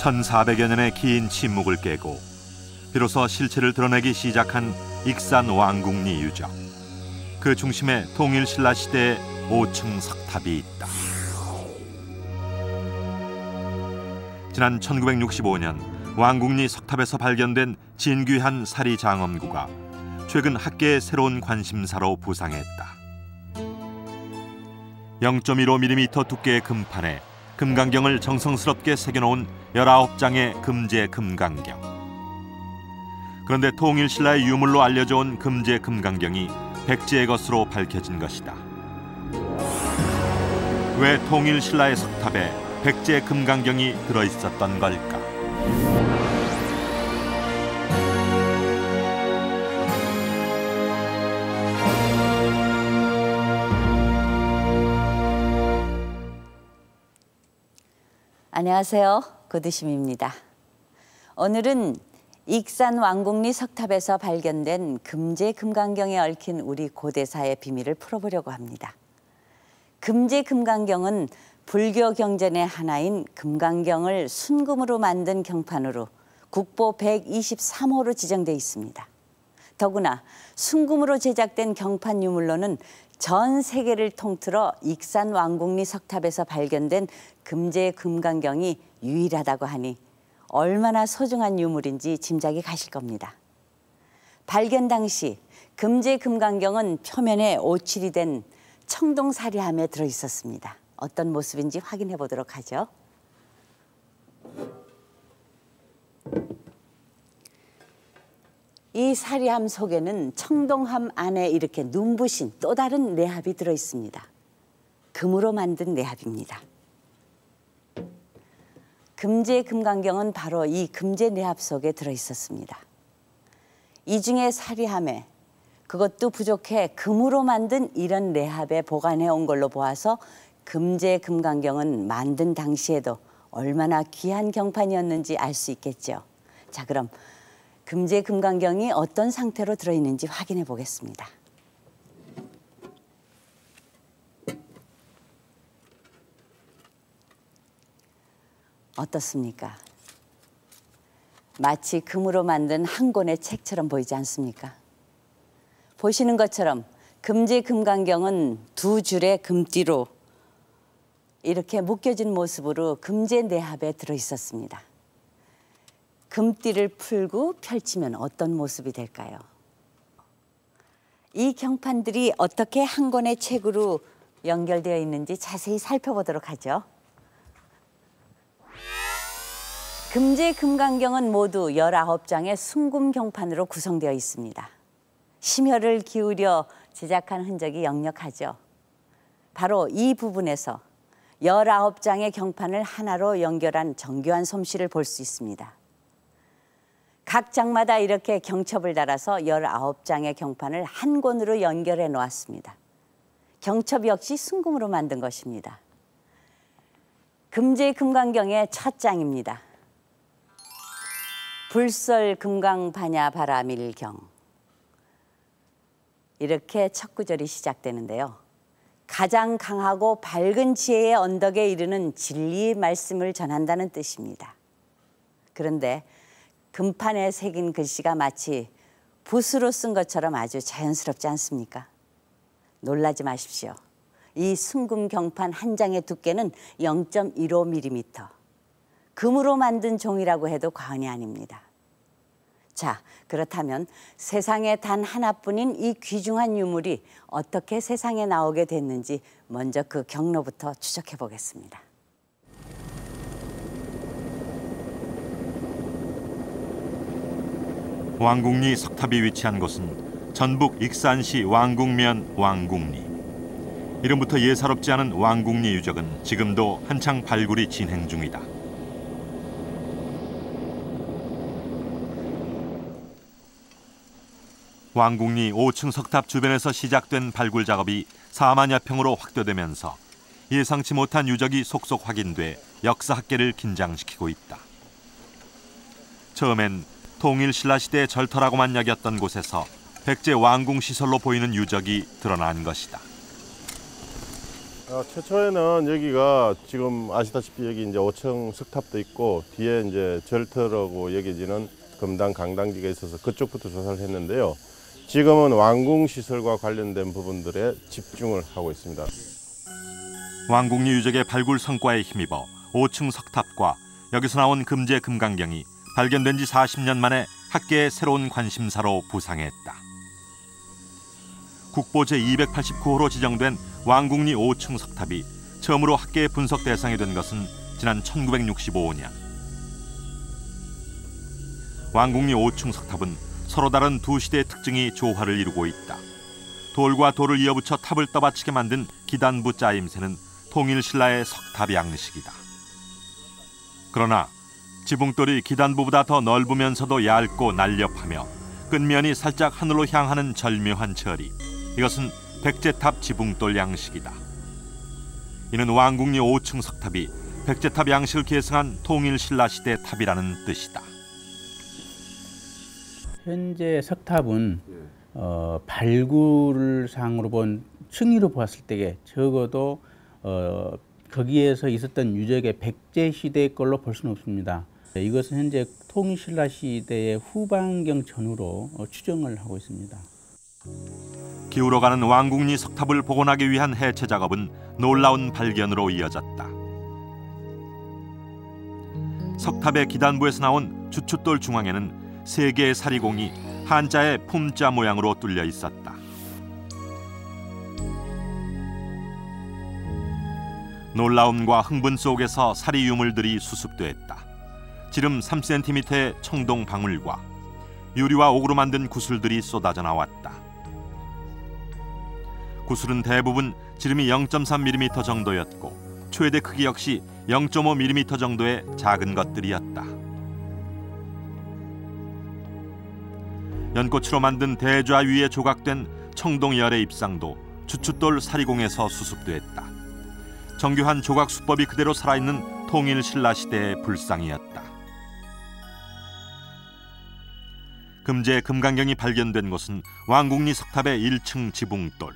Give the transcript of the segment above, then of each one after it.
1400여 년의 긴 침묵을 깨고 비로소 실체를 드러내기 시작한 익산 왕궁리 유적. 그 중심에 통일신라 시대의 5층 석탑이 있다. 지난 1965년 왕궁리 석탑에서 발견된 진귀한 사리 장엄구가 최근 학계의 새로운 관심사로 부상했다. 0.15mm 두께의 금판에 금강경을 정성스럽게 새겨놓은 19장의 금제 금강경. 그런데 통일신라의 유물로 알려져 온 금제 금강경이 백제의 것으로 밝혀진 것이다. 왜 통일신라의 석탑에 백제 금강경이 들어있었던 걸까? 안녕하세요. 고두심입니다. 오늘은 익산 왕궁리 석탑에서 발견된 금제 금강경에 얽힌 우리 고대사의 비밀을 풀어보려고 합니다. 금제 금강경은 불교 경전의 하나인 금강경을 순금으로 만든 경판으로 국보 123호로 지정돼 있습니다. 더구나 순금으로 제작된 경판 유물로는 전 세계를 통틀어 익산 왕궁리 석탑에서 발견된 금제 금강경이 유일하다고 하니 얼마나 소중한 유물인지 짐작이 가실 겁니다. 발견 당시 금제 금강경은 표면에 오칠이 된 청동사리함에 들어있었습니다. 어떤 모습인지 확인해 보도록 하죠. 이 사리함 속에는 청동함 안에 이렇게 눈부신 또 다른 내합이 들어있습니다. 금으로 만든 내합입니다. 금제 금강경은 바로 이 금제 내합 속에 들어있었습니다. 이 중에 사리함에 그것도 부족해 금으로 만든 이런 내합에 보관해 온 걸로 보아서 금제 금강경은 만든 당시에도 얼마나 귀한 경판이었는지 알 수 있겠죠. 자, 그럼 금제 금강경이 어떤 상태로 들어있는지 확인해 보겠습니다. 어떻습니까? 마치 금으로 만든 한 권의 책처럼 보이지 않습니까? 보시는 것처럼 금제 금강경은 두 줄의 금띠로 이렇게 묶여진 모습으로 금제 내합에 들어있었습니다. 금띠를 풀고 펼치면 어떤 모습이 될까요? 이 경판들이 어떻게 한 권의 책으로 연결되어 있는지 자세히 살펴보도록 하죠. 금제 금강경은 모두 19장의 순금 경판으로 구성되어 있습니다. 심혈을 기울여 제작한 흔적이 역력하죠. 바로 이 부분에서 19장의 경판을 하나로 연결한 정교한 솜씨를 볼 수 있습니다. 각 장마다 이렇게 경첩을 달아서 19장의 경판을 한 권으로 연결해 놓았습니다. 경첩 역시 순금으로 만든 것입니다. 금제 금강경의 첫 장입니다. 불설 금강 반야 바라밀경. 이렇게 첫 구절이 시작되는데요. 가장 강하고 밝은 지혜의 언덕에 이르는 진리의 말씀을 전한다는 뜻입니다. 그런데 금판에 새긴 글씨가 마치 붓으로 쓴 것처럼 아주 자연스럽지 않습니까? 놀라지 마십시오. 이 순금 경판 한 장의 두께는 0.15mm. 금으로 만든 종이라고 해도 과언이 아닙니다. 자, 그렇다면 세상에 단 하나뿐인 이 귀중한 유물이 어떻게 세상에 나오게 됐는지 먼저 그 경로부터 추적해 보겠습니다. 왕궁리 석탑이 위치한 곳은 전북 익산시 왕궁면 왕궁리. 이름부터 예사롭지 않은 왕궁리 유적은 지금도 한창 발굴이 진행 중이다. 왕궁리 5층 석탑 주변에서 시작된 발굴 작업이 4만여 평으로 확대되면서 예상치 못한 유적이 속속 확인돼 역사학계를 긴장시키고 있다. 처음엔 통일신라 시대의 절터라고만 여겼던 곳에서 백제 왕궁 시설로 보이는 유적이 드러난 것이다. 최초에는 여기가 지금 아시다시피 여기 이제 5층 석탑도 있고 뒤에 이제 절터라고 여겨지는 금당 강당지가 있어서 그쪽부터 조사를 했는데요. 지금은 왕궁 시설과 관련된 부분들에 집중을 하고 있습니다. 왕궁리 유적의 발굴 성과에 힘입어 5층 석탑과 여기서 나온 금제 금강경이 발견된 지 40년 만에 학계의 새로운 관심사로 부상했다. 국보 제289호로 지정된 왕궁리 5층 석탑이 처음으로 학계의 분석 대상이 된 것은 지난 1965년. 왕궁리 5층 석탑은 서로 다른 두 시대의 특징이 조화를 이루고 있다. 돌과 돌을 이어붙여 탑을 떠받치게 만든 기단부 짜임새는 통일신라의 석탑 양식이다. 그러나 지붕돌이 기단부보다 더 넓으면서도 얇고 날렵하며 끝면이 살짝 하늘로 향하는 절묘한 처리, 이것은 백제탑 지붕돌 양식이다. 이는 왕궁리 5층 석탑이 백제탑 양식을 계승한 통일신라 시대 탑이라는 뜻이다. 현재 석탑은 발굴상으로 본 층위로 보았을 때에 적어도 거기에서 있었던 유적의 백제 시대의 걸로 볼 수는 없습니다. 이것은 현재 통일신라 시대의 후반경 전후로 추정을 하고 있습니다. 기울어가는 왕궁리 석탑을 복원하기 위한 해체 작업은 놀라운 발견으로 이어졌다. 석탑의 기단부에서 나온 주춧돌 중앙에는 3개의 사리공이 한자의 품자 모양으로 뚫려 있었다. 놀라움과 흥분 속에서 사리 유물들이 수습됐다. 지름 3cm의 청동 방울과 유리와 옥으로 만든 구슬들이 쏟아져 나왔다. 구슬은 대부분 지름이 0.3mm 정도였고 최대 크기 역시 0.5mm 정도의 작은 것들이었다. 연꽃으로 만든 대좌 위에 조각된 청동열의 입상도 주춧돌 사리공에서 수습됐다. 정교한 조각 수법이 그대로 살아있는 통일신라 시대의 불상이었다. 금제 금강경이 발견된 곳은 왕궁리 석탑의 1층 지붕돌.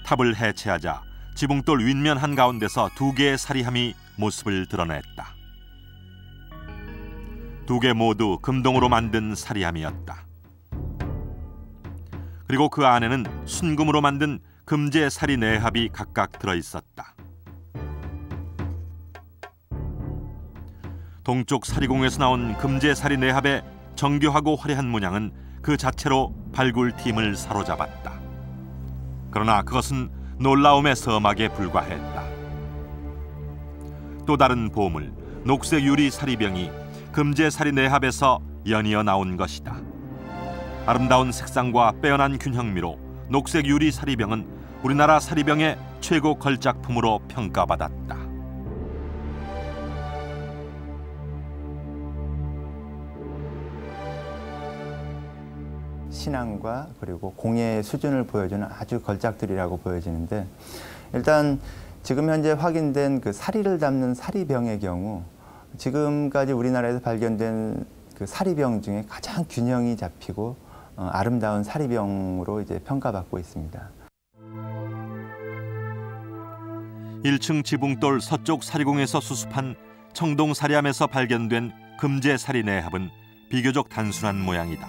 탑을 해체하자 지붕돌 윗면 한가운데서 2개의 사리함이 모습을 드러냈다. 2개 모두 금동으로 만든 사리함이었다. 그리고 그 안에는 순금으로 만든 금제 사리 내합이 각각 들어있었다. 동쪽 사리공에서 나온 금제 사리 내합의 정교하고 화려한 문양은 그 자체로 발굴팀을 사로잡았다. 그러나 그것은 놀라움의 서막에 불과했다. 또 다른 보물, 녹색 유리 사리병이 금제 사리 내합에서 연이어 나온 것이다. 아름다운 색상과 빼어난 균형미로 녹색 유리 사리병은 우리나라 사리병의 최고 걸작품으로 평가받았다. 신앙과 그리고 공예의 수준을 보여주는 아주 걸작들이라고 보여지는데, 일단 지금 현재 확인된 그 사리를 담는 사리병의 경우 지금까지 우리나라에서 발견된 그 사리병 중에 가장 균형이 잡히고 아름다운 사리병으로 이제 평가받고 있습니다. 1층 지붕돌 서쪽 사리공에서 수습한 청동 사리함에서 발견된 금제 사리 내합은 비교적 단순한 모양이다.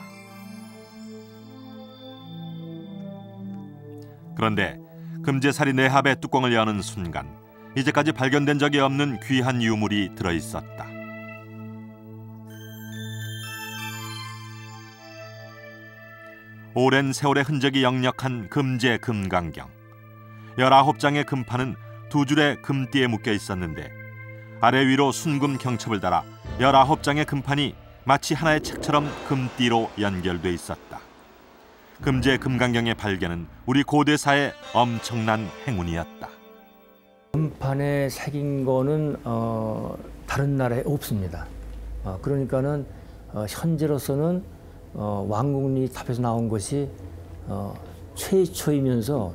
그런데 금제 사리 내합의 뚜껑을 여는 순간 이제까지 발견된 적이 없는 귀한 유물이 들어있었다. 오랜 세월의 흔적이 역력한 금제 금강경. 19장의 금판은 2줄의 금띠에 묶여 있었는데 아래 위로 순금 경첩을 달아 19장의 금판이 마치 하나의 책처럼 금띠로 연결돼 있었다. 금제 금강경의 발견은 우리 고대사의 엄청난 행운이었다. 금판에 새긴 거는 다른 나라에 없습니다. 그러니까는 현재로서는 왕궁리 탑에서 나온 것이 최초이면서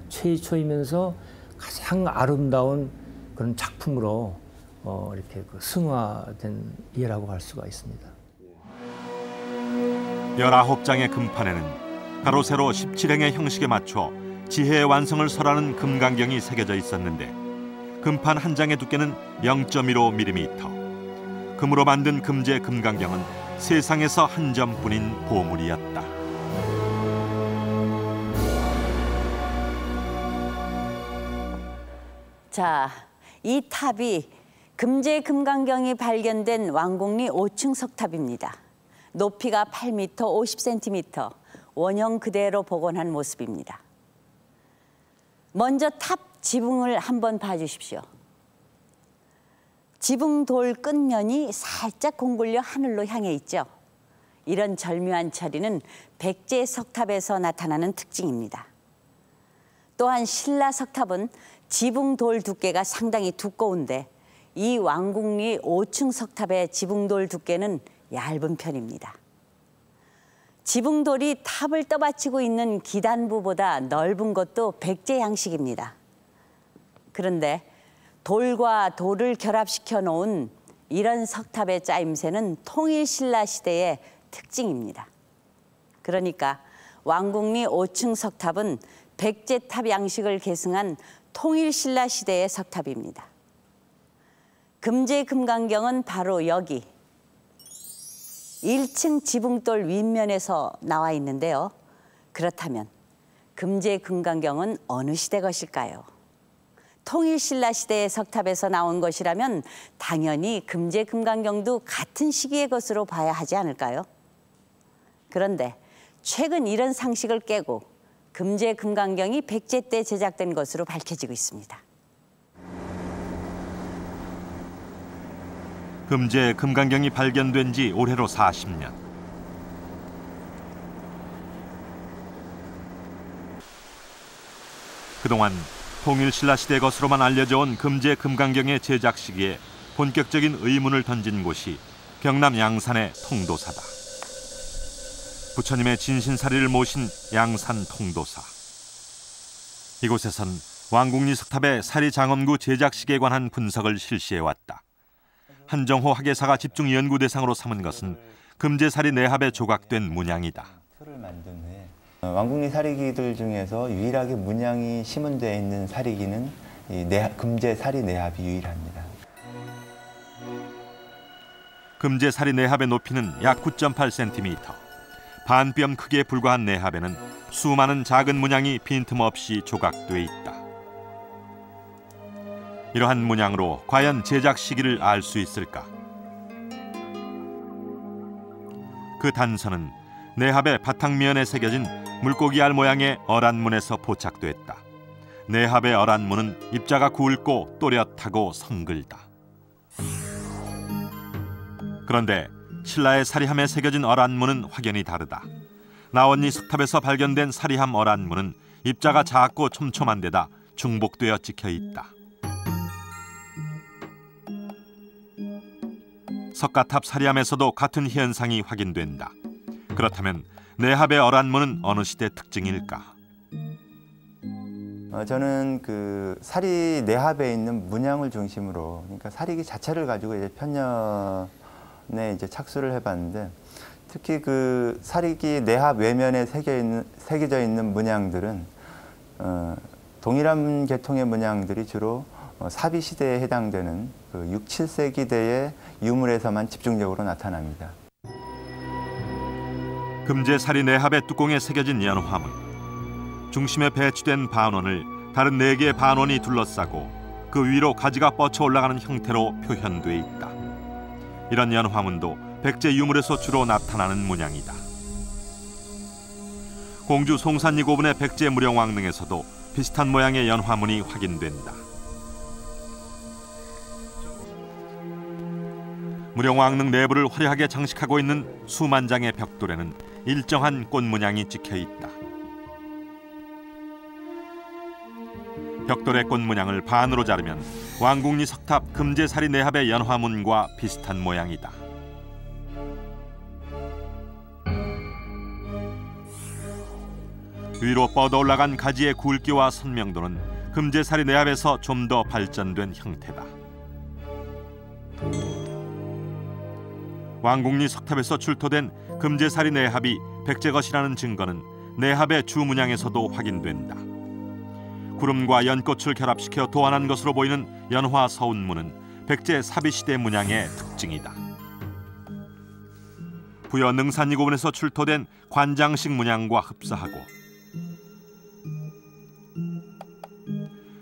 가장 아름다운 그런 작품으로 이렇게 승화된 예라고 할 수가 있습니다. 19장의 금판에는 가로 세로 17행의 형식에 맞춰 지혜의 완성을 설하는 금강경이 새겨져 있었는데 금판 한 장의 두께는 0.15mm. 금으로 만든 금제 금강경은 세상에서 한 점뿐인 보물이었다. 자, 이 탑이 금제 금강경이 발견된 왕궁리 5층 석탑입니다. 높이가 8m 50cm, 원형 그대로 복원한 모습입니다. 먼저 탑 지붕을 한번 봐주십시오. 지붕 돌 끝면이 살짝 공굴려 하늘로 향해 있죠. 이런 절묘한 처리는 백제 석탑에서 나타나는 특징입니다. 또한 신라 석탑은 지붕 돌 두께가 상당히 두꺼운데 이 왕궁리 5층 석탑의 지붕 돌 두께는 얇은 편입니다. 지붕 돌이 탑을 떠받치고 있는 기단부보다 넓은 것도 백제 양식입니다. 그런데 돌과 돌을 결합시켜 놓은 이런 석탑의 짜임새는 통일신라 시대의 특징입니다. 그러니까 왕궁리 5층 석탑은 백제탑 양식을 계승한 통일신라 시대의 석탑입니다. 금제 금강경은 바로 여기 1층 지붕돌 윗면에서 나와 있는데요. 그렇다면 금제 금강경은 어느 시대 것일까요? 통일신라 시대의 석탑에서 나온 것이라면 당연히 금제 금강경도 같은 시기의 것으로 봐야 하지 않을까요? 그런데 최근 이런 상식을 깨고 금제 금강경이 백제 때 제작된 것으로 밝혀지고 있습니다. 금제 금강경이 발견된 지 올해로 40년. 그동안 통일신라 시대 것으로만 알려져 온 금제 금강경의 제작 시기에 본격적인 의문을 던진 곳이 경남 양산의 통도사다. 부처님의 진신사리를 모신 양산 통도사. 이곳에선 왕궁리 석탑의 사리장엄구 제작 시기에 관한 분석을 실시해왔다. 한정호 학예사가 집중 연구 대상으로 삼은 것은 금제사리 내합에 조각된 문양이다. 틀을 만든 후에 왕궁리 사리기들 중에서 유일하게 문양이 시문되어 있는 사리기는 이 금제사리 내합이 유일합니다. 금제사리 내합의 높이는 약 9.8cm. 반뼘 크기에 불과한 내합에는 수많은 작은 문양이 빈틈없이 조각돼 있다. 이러한 문양으로 과연 제작 시기를 알 수 있을까? 그 단서는 내합의 바탕면에 새겨진 물고기 알 모양의 어란문에서 포착됐다. 내합의 어란문은 입자가 굵고 또렷하고 성글다. 그런데 신라의 사리함에 새겨진 어란문은 확연히 다르다. 나원리 석탑에서 발견된 사리함 어란문은 입자가 작고 촘촘한 데다 중복되어 찍혀 있다. 석가탑 사리함에서도 같은 현상이 확인된다. 그렇다면 내합의 어란문은 어느 시대 특징일까? 저는 그 사리 내합에 있는 문양을 중심으로, 그러니까 사리기 자체를 가지고 이제 편년에 이제 착수를 해봤는데, 특히 그 사리기 내합 외면에 새겨져 있는 문양들은 동일한 계통의 문양들이 주로 사비 시대에 해당되는 그 6, 7세기대의 유물에서만 집중적으로 나타납니다. 금제사리 내합의 뚜껑에 새겨진 연화문. 중심에 배치된 반원을 다른 4개의 반원이 둘러싸고 그 위로 가지가 뻗쳐 올라가는 형태로 표현돼 있다. 이런 연화문도 백제 유물에서 주로 나타나는 문양이다. 공주 송산리 고분의 백제 무령왕릉에서도 비슷한 모양의 연화문이 확인된다. 무령왕릉 내부를 화려하게 장식하고 있는 수만 장의 벽돌에는 일정한 꽃 문양이 찍혀 있다. 벽돌의 꽃 문양을 반으로 자르면 왕궁리 석탑 금제사리 내합의 연화문과 비슷한 모양이다. 위로 뻗어 올라간 가지의 굵기와 선명도는 금제사리 내합에서 좀 더 발전된 형태다. 왕궁리 석탑에서 출토된 금제사리 내합이 백제것이라는 증거는 내합의 주문양에서도 확인된다. 구름과 연꽃을 결합시켜 도안한 것으로 보이는 연화 서운문은 백제 사비시대 문양의 특징이다. 부여 능산이고분에서 출토된 관장식 문양과 흡사하고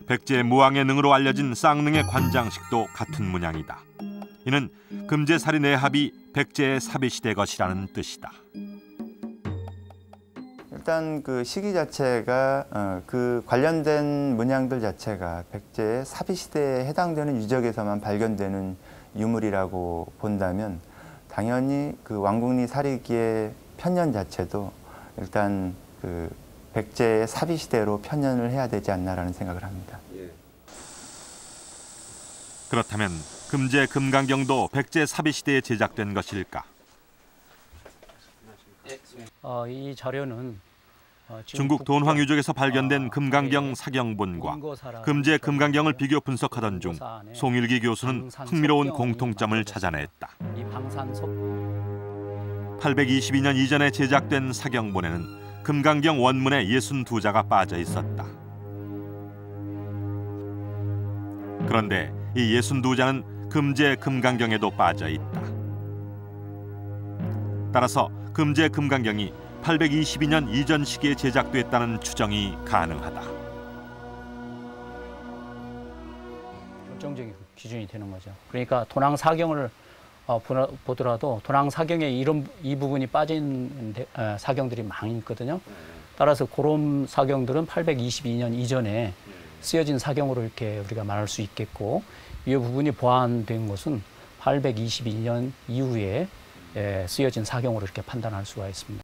백제 무왕의 능으로 알려진 쌍능의 관장식도 같은 문양이다. 이는 금제사리 내합이 백제의 사비시대 것이라는 뜻이다. 일단 그 시기 자체가 그 관련된 문양들 자체가 백제의 사비시대에 해당되는 유적에서만 발견되는 유물이라고 본다면 당연히 그 왕궁리 사리기의 편년 자체도 일단 그 백제의 사비시대로 편년을 해야 되지 않나라는 생각을 합니다. 그렇다면 금제 금강경도 백제 사비시대에 제작된 것일까? 이 자료는 중국 돈황 유적에서 발견된 금강경 사경본과 금제 금강경을 비교 분석하던 중 송일기 교수는 흥미로운 공통점을 찾아냈다. 822년 이전에 제작된 사경본에는 금강경 원문에 62자가 빠져 있었다. 그런데 이 62자는 금제 금강경에도 빠져 있다. 따라서 금제 금강경이 822년 이전 시기에 제작됐다는 추정이 가능하다. 결정적인 기준이 되는 거죠. 그러니까 도낭 사경을 보더라도 도낭 사경에 이 부분이 빠진 사경들이 많이 있거든요. 따라서 그런 사경들은 822년 이전에 쓰여진 사경으로 이렇게 우리가 말할 수 있겠고, 이 부분이 보완된 것은 822년 이후에 쓰여진 사경으로 이렇게 판단할 수가 있습니다.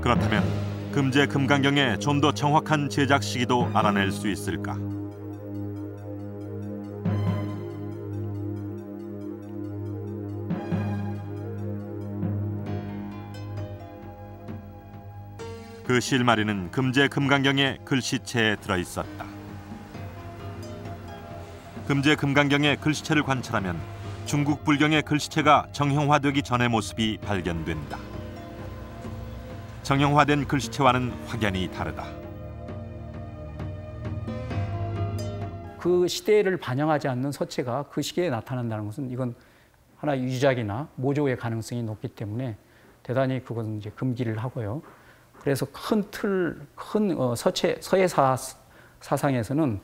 그렇다면 금제 금강경의 좀 더 정확한 제작 시기도 알아낼 수 있을까? 그 실마리는 금제 금강경의 글씨체에 들어있었다. 금제 금강경의 글씨체를 관찰하면 중국 불경의 글씨체가 정형화되기 전의 모습이 발견된다. 정형화된 글씨체와는 확연히 다르다. 그 시대를 반영하지 않는 서체가 그 시기에 나타난다는 것은 이건 하나의 유작이나 모조의 가능성이 높기 때문에 대단히 그건 이제 금기를 하고요. 그래서 큰 서체 서예 사상에서는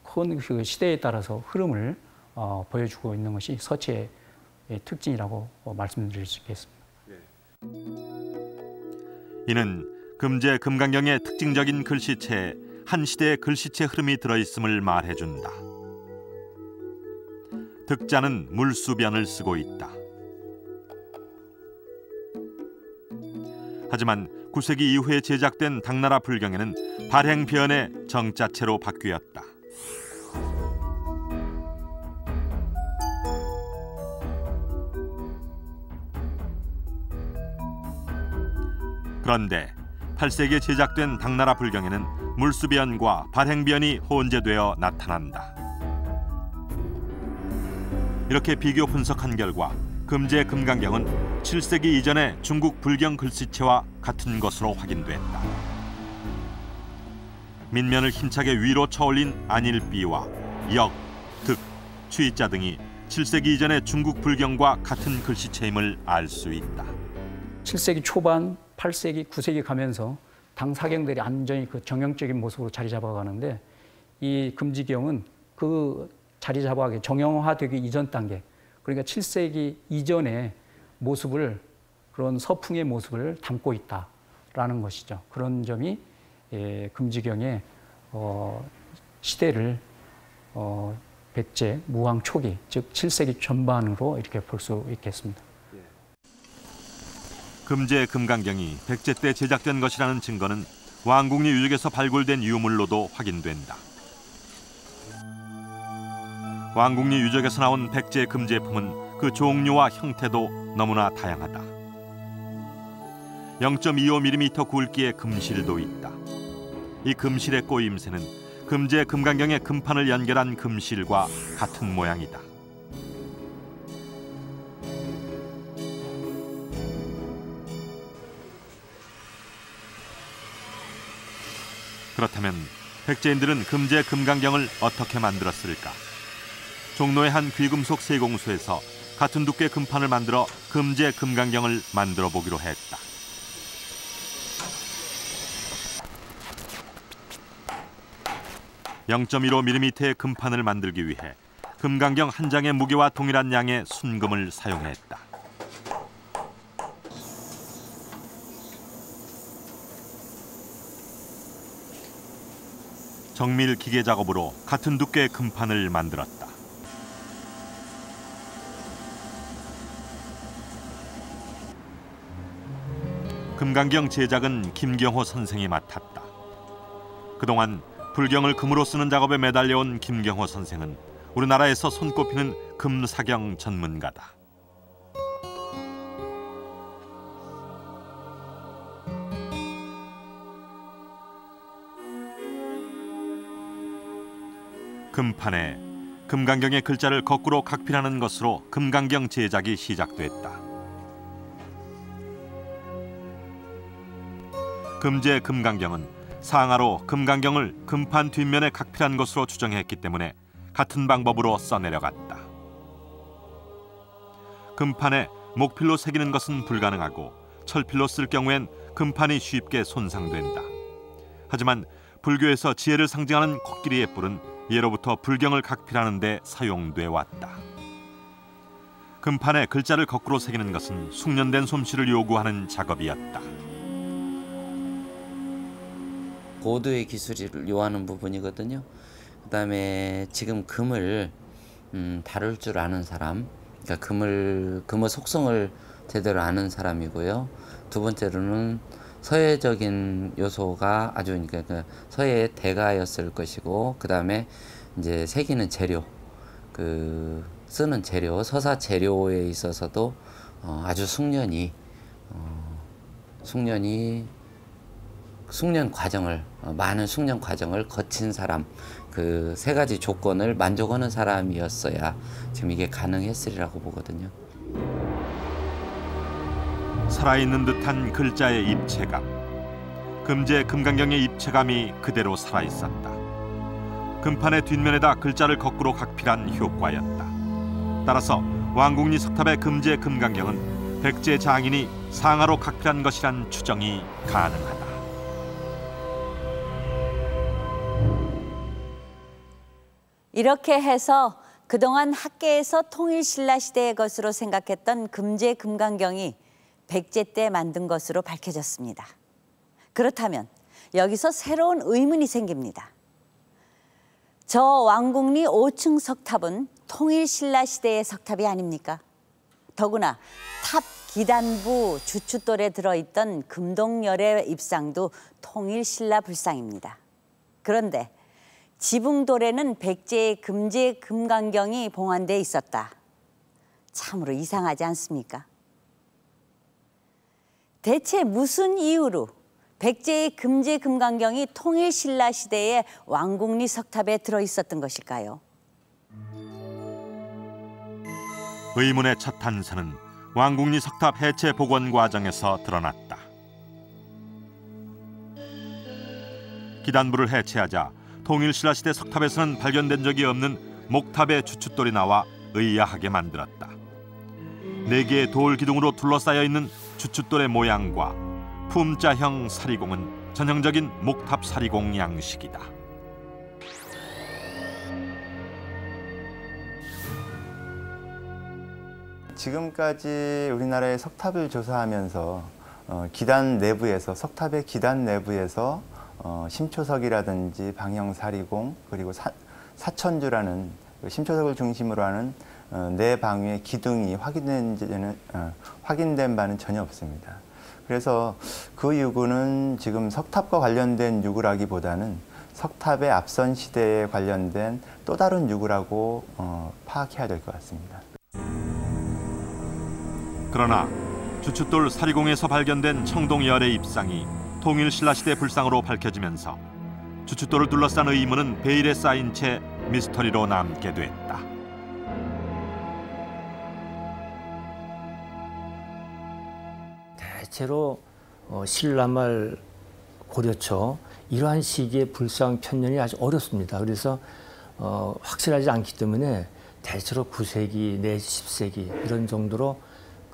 큰 그 시대에 따라서 흐름을 보여주고 있는 것이 서체의 특징이라고 말씀드릴 수 있겠습니다. 이는 금제 금강경의 특징적인 글씨체에 한 시대의 글씨체 흐름이 들어있음을 말해준다. 득자는 물수변을 쓰고 있다. 하지만 9세기 이후에 제작된 당나라 불경에는 발행변의 정자체로 바뀌었다. 그런데 8세기에 제작된 당나라 불경에는 물수변과 발행변이 혼재되어 나타난다. 이렇게 비교 분석한 결과 금제 금강경은 7세기 이전의 중국 불경 글씨체와 같은 것으로 확인됐다. 민면을 힘차게 위로 쳐올린 안일비와 역, 득, 취자 등이 7세기 이전의 중국 불경과 같은 글씨체임을 알 수 있다. 7세기 초반, 8세기, 9세기 가면서 당 사경들이 완전히 그 정형적인 모습으로 자리 잡아가는데, 이 금지경은 그 자리 잡아가기 정형화되기 이전 단계, 그러니까 7세기 이전의 모습을, 그런 서풍의 모습을 담고 있다라는 것이죠. 그런 점이 금지경의 시대를 백제 무왕 초기, 즉 7세기 전반으로 이렇게 볼 수 있겠습니다. 금제 금강경이 백제 때 제작된 것이라는 증거는 왕궁리 유적에서 발굴된 유물로도 확인된다. 왕궁리 유적에서 나온 백제 금제품은 그 종류와 형태도 너무나 다양하다. 0.25mm 굵기의 금실도 있다. 이 금실의 꼬임새는 금제 금강경의 금판을 연결한 금실과 같은 모양이다. 그렇다면 백제인들은 금제 금강경을 어떻게 만들었을까? 종로의 한 귀금속 세공소에서 같은 두께 금판을 만들어 금제 금강경을 만들어 보기로 했다. (0.15mm의) 금판을 만들기 위해 금강경 한 장의 무게와 동일한 양의 순금을 사용했다. 정밀 기계 작업으로 같은 두께의 금판을 만들었다. 금강경 제작은 김경호 선생이 맡았다. 그동안 불경을 금으로 쓰는 작업에 매달려온 김경호 선생은 우리나라에서 손꼽히는 금사경 전문가다. 금판에 금강경의 글자를 거꾸로 각필하는 것으로 금강경 제작이 시작됐다. 금제 금강경은 상하로 금강경을 금판 뒷면에 각필한 것으로 추정했기 때문에 같은 방법으로 써내려갔다. 금판에 목필로 새기는 것은 불가능하고 철필로 쓸 경우엔 금판이 쉽게 손상된다. 하지만 불교에서 지혜를 상징하는 코끼리의 뿔은 예로부터 불경을 각필하는 데 사용돼 왔다. 금판에 글자를 거꾸로 새기는 것은 숙련된 솜씨를 요구하는 작업이었다. 고도의 기술을 요하는 부분이거든요. 그다음에 지금 금을 다룰 줄 아는 사람, 그러니까 금의 속성을 제대로 아는 사람이고요. 두 번째로는 서예적인 요소가 아주 그러니까 서예의 대가였을 것이고, 그다음에 이제 새기는 재료, 그 쓰는 재료, 서사 재료에 있어서도 아주 숙련 과정을 많은 숙련 과정을 거친 사람, 그 세 가지 조건을 만족하는 사람이었어야 지금 이게 가능했으리라고 보거든요. 살아있는 듯한 글자의 입체감. 금제 금강경의 입체감이 그대로 살아있었다. 금판의 뒷면에다 글자를 거꾸로 각필한 효과였다. 따라서 왕궁리 석탑의 금제 금강경은 백제 장인이 상하로 각필한 것이란 추정이 가능하다. 이렇게 해서 그동안 학계에서 통일신라 시대의 것으로 생각했던 금제 금강경이 백제 때 만든 것으로 밝혀졌습니다. 그렇다면 여기서 새로운 의문이 생깁니다. 저 왕궁리 5층 석탑은 통일신라 시대의 석탑이 아닙니까? 더구나 탑 기단부 주춧돌에 들어있던 금동열의 입상도 통일신라 불상입니다. 그런데 지붕돌에는 백제의 금제 금강경이 봉안돼 있었다. 참으로 이상하지 않습니까? 대체 무슨 이유로 백제의 금제 금강경이 통일신라 시대의 왕궁리 석탑에 들어있었던 것일까요? 의문의 첫 단서는 왕궁리 석탑 해체 복원 과정에서 드러났다. 기단부를 해체하자 통일신라 시대 석탑에서는 발견된 적이 없는 목탑의 주춧돌이 나와 의아하게 만들었다. 4개의 돌 기둥으로 둘러싸여 있는 주춧돌의 모양과 품자형 사리공은 전형적인 목탑 사리공 양식이다. 지금까지 우리나라의 석탑을 조사하면서 기단 내부에서 석탑의 기단 내부에서 심초석이라든지 방형사리공 그리고 사천주라는 심초석을 중심으로 하는 네 방위의 기둥이 확인된 바는 전혀 없습니다. 그래서 그 유구는 지금 석탑과 관련된 유구라기보다는 석탑의 앞선 시대에 관련된 또 다른 유구라고 파악해야 될 것 같습니다. 그러나 주춧돌 사리공에서 발견된 청동열의 입상이 통일신라 시대 불상으로 밝혀지면서 주춧돌을 둘러싼 의문은 베일에 쌓인 채 미스터리로 남게 됐다. 대체로 신라말 고려초 이러한 시기의 불상 편년이 아주 어렵습니다. 그래서 확실하지 않기 때문에 대체로 9세기 내지 10세기 이런 정도로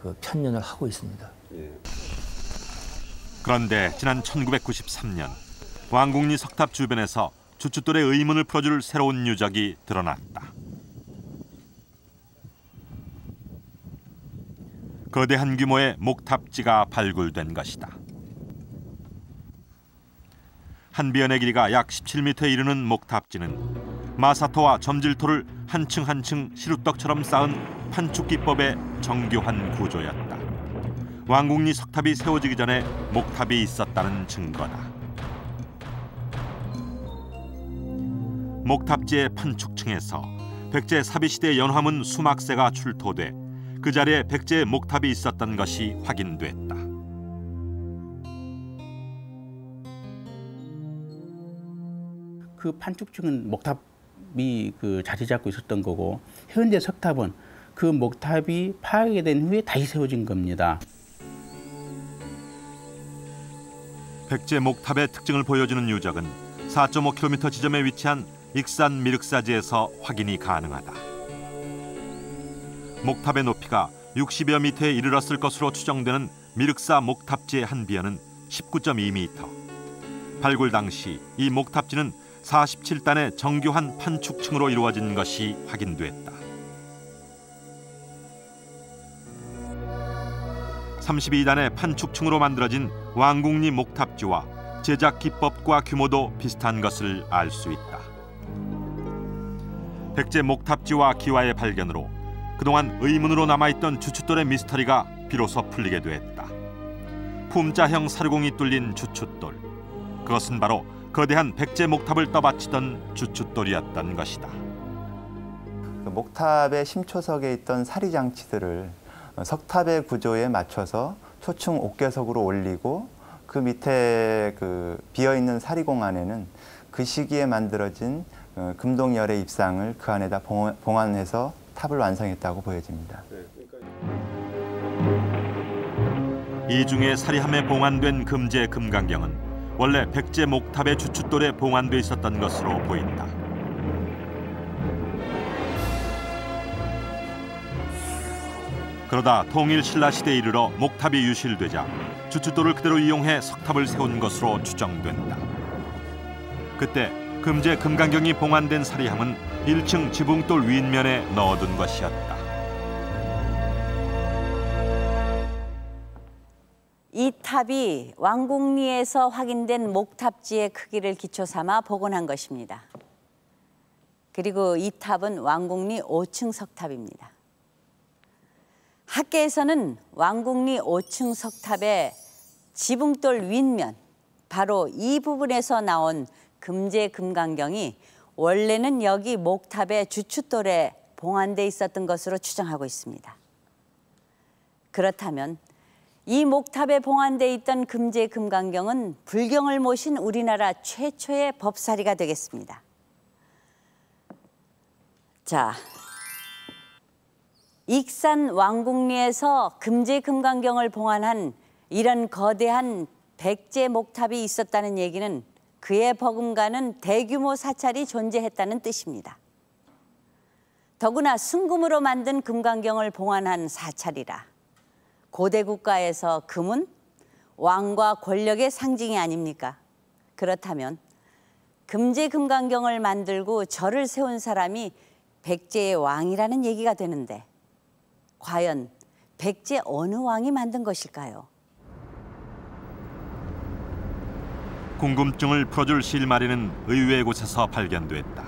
그 편년을 하고 있습니다. 그런데 지난 1993년 왕궁리 석탑 주변에서 주춧돌의 의문을 풀어줄 새로운 유적이 드러났다. 거대한 규모의 목탑지가 발굴된 것이다. 한비연의 길이가 약 17m에 이르는 목탑지는 마사토와 점질토를 한 층 한 층 시루떡처럼 쌓은 판축기법의 정교한 구조였다. 왕궁리 석탑이 세워지기 전에 목탑이 있었다는 증거다. 목탑지의 판축층에서 백제 사비시대 연화문 수막새가 출토돼 그 자리에 백제의 목탑이 있었던 것이 확인됐다. 그 판축층은 목탑이 그 자리 잡고 있었던 거고 현재 석탑은 그 목탑이 파괴된 후에 다시 세워진 겁니다. 백제 목탑의 특징을 보여주는 유적은 4.5km 지점에 위치한 익산 미륵사지에서 확인이 가능하다. 목탑의 높이가 60여 미터에 이르렀을 것으로 추정되는 미륵사 목탑지의 한비연은 19.2m. 발굴 당시 이 목탑지는 47단의 정교한 판축층으로 이루어진 것이 확인됐다. 32단의 판축층으로 만들어진 왕궁리 목탑지와 제작 기법과 규모도 비슷한 것을 알 수 있다. 백제 목탑지와 기와의 발견으로 그동안 의문으로 남아있던 주춧돌의 미스터리가 비로소 풀리게 됐다. 품자형 사르공이 뚫린 주춧돌. 그것은 바로 거대한 백제 목탑을 떠받치던 주춧돌이었던 것이다. 목탑의 심초석에 있던 사리장치들을 석탑의 구조에 맞춰서 초층 옥계석으로 올리고 그 밑에 그 비어있는 사리공 안에는 그 시기에 만들어진 금동열의 입상을 그 안에다 봉안해서 탑을 완성했다고 보여집니다. 이중의 사리함에 봉안된 금제 금강경은 원래 백제 목탑의 주춧돌에 봉안돼 있었던 것으로 보인다. 그러다 통일 신라 시대에 이르러 목탑이 유실되자 주춧돌을 그대로 이용해 석탑을 세운 것으로 추정된다. 그때 금제 금강경이 봉안된 사리함은 1층 지붕돌 윗면에 넣어둔 것이었다. 이 탑이 왕궁리에서 확인된 목탑지의 크기를 기초 삼아 복원한 것입니다. 그리고 이 탑은 왕궁리 5층 석탑입니다. 학계에서는 왕궁리 5층 석탑의 지붕돌 윗면, 바로 이 부분에서 나온 금제 금강경이 원래는 여기 목탑의 주춧돌에 봉안돼 있었던 것으로 추정하고 있습니다. 그렇다면 이 목탑에 봉안돼 있던 금제 금강경은 불경을 모신 우리나라 최초의 법사리가 되겠습니다. 자, 익산 왕궁리에서 금제 금강경을 봉안한 이런 거대한 백제 목탑이 있었다는 얘기는 그에 버금가는 대규모 사찰이 존재했다는 뜻입니다. 더구나 순금으로 만든 금강경을 봉안한 사찰이라 고대 국가에서 금은 왕과 권력의 상징이 아닙니까? 그렇다면 금제 금강경을 만들고 절을 세운 사람이 백제의 왕이라는 얘기가 되는데 과연 백제 어느 왕이 만든 것일까요? 궁금증을 풀어줄 실마리는 의외의 곳에서 발견됐다.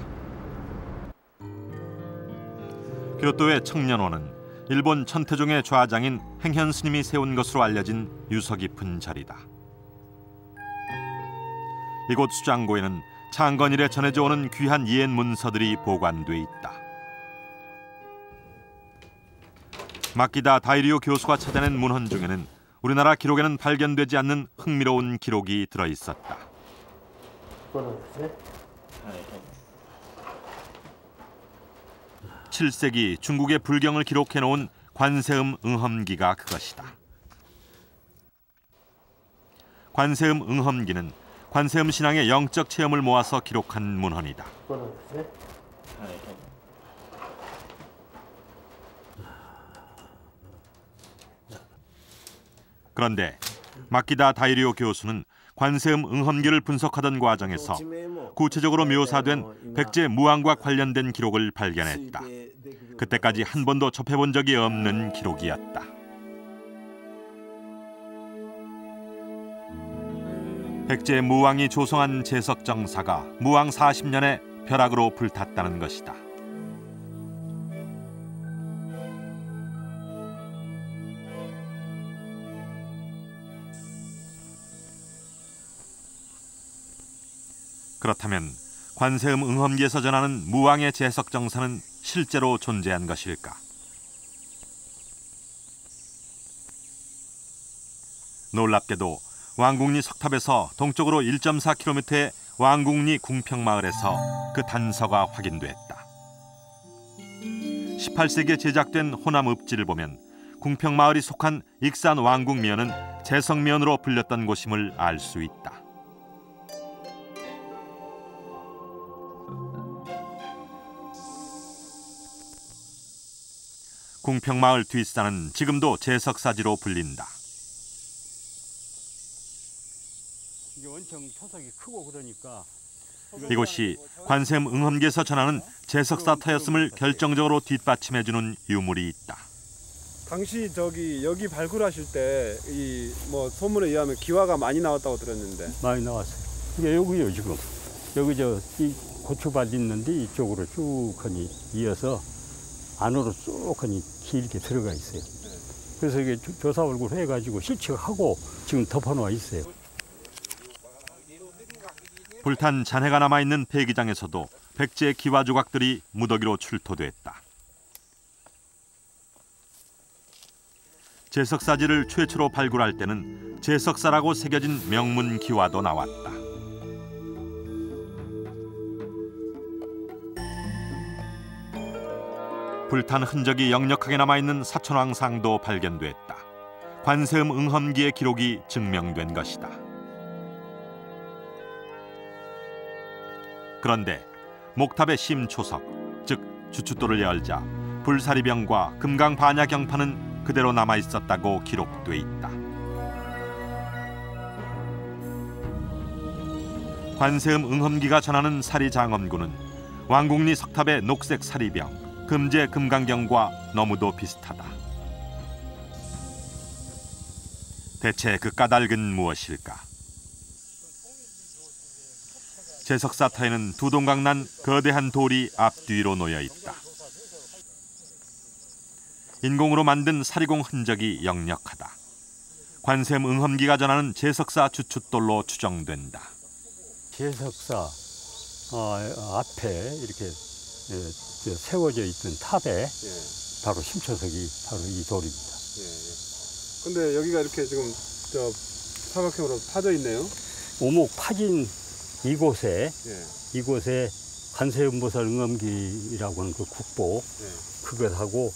교토의 청년원은 일본 천태종의 좌장인 행현 스님이 세운 것으로 알려진 유서 깊은 절이다. 이곳 수장고에는 창건일에 전해져 오는 귀한 이엔 문서들이 보관돼 있다. 마키다 다이리오 교수가 찾아낸 문헌 중에는 우리나라 기록에는 발견되지 않는 흥미로운 기록이 들어있었다. 7세기 중국의 불경을 기록해놓은 관세음 응험기가 그것이다. 관세음 응험기는 관세음 신앙의 영적 체험을 모아서 기록한 문헌이다. 그런데 마키다 다이리오 교수는 관세음 응험기를 분석하던 과정에서 구체적으로 묘사된 백제 무왕과 관련된 기록을 발견했다. 그때까지 한 번도 접해본 적이 없는 기록이었다. 백제 무왕이 조성한 제석정사가 무왕 40년에 벼락으로 불탔다는 것이다. 그렇다면 관세음 응험기에서 전하는 무왕의 제석정사는 실제로 존재한 것일까? 놀랍게도 왕궁리 석탑에서 동쪽으로 1.4km의 왕궁리 궁평마을에서 그 단서가 확인됐다. 18세기에 제작된 호남 읍지를 보면 궁평마을이 속한 익산 왕궁면은 제석면으로 불렸던 곳임을 알 수 있다. 궁평마을 뒷산은 지금도 제석사지로 불린다. 이게 원청 토석이 크고 그러니까 이곳이 관세음 응험기에서 전하는 제석사 터였음을 결정적으로 뒷받침해주는 유물이 있다. 당시 여기 발굴하실 때 이 뭐 소문에 의하면 기와가 많이 나왔다고 들었는데. 많이 나왔어요. 이게 여기요 지금. 여기 이 고추밭 있는데 이쪽으로 쭉 하니 이어서 안으로 쭉 하니 길게 들어가 있어요. 그래서 이게 조사 얼굴 해가지고 실측하고 지금 덮어놓아 있어요. 불탄 잔해가 남아있는 폐기장에서도 백제 기와 조각들이 무더기로 출토됐다. 제석사지를 최초로 발굴할 때는 제석사라고 새겨진 명문 기와도 나왔다. 불탄 흔적이 역력하게 남아있는 사천왕상도 발견됐다. 관세음 응험기의 기록이 증명된 것이다. 그런데 목탑의 심초석, 즉 주춧돌을 열자 불사리병과 금강반야 경판은 그대로 남아있었다고 기록돼 있다. 관세음 응험기가 전하는 사리장엄구는 왕궁리 석탑의 녹색 사리병, 금제 금강경과 너무도 비슷하다. 대체 그 까닭은 무엇일까? 제석사터에는 두 동강 난 거대한 돌이 앞뒤로 놓여 있다. 인공으로 만든 사리공 흔적이 역력하다. 관세음 응험기가 전하는 제석사 주춧돌로 추정된다. 제석사 앞에 이렇게 세워져 있던 탑에 바로 심초석이 바로 이 돌입니다. 근데 여기가 이렇게 지금 사각형으로 파져 있네요. 오목 파진 이곳에 관세음보살 응엄기라고 하는 그 국보 그것하고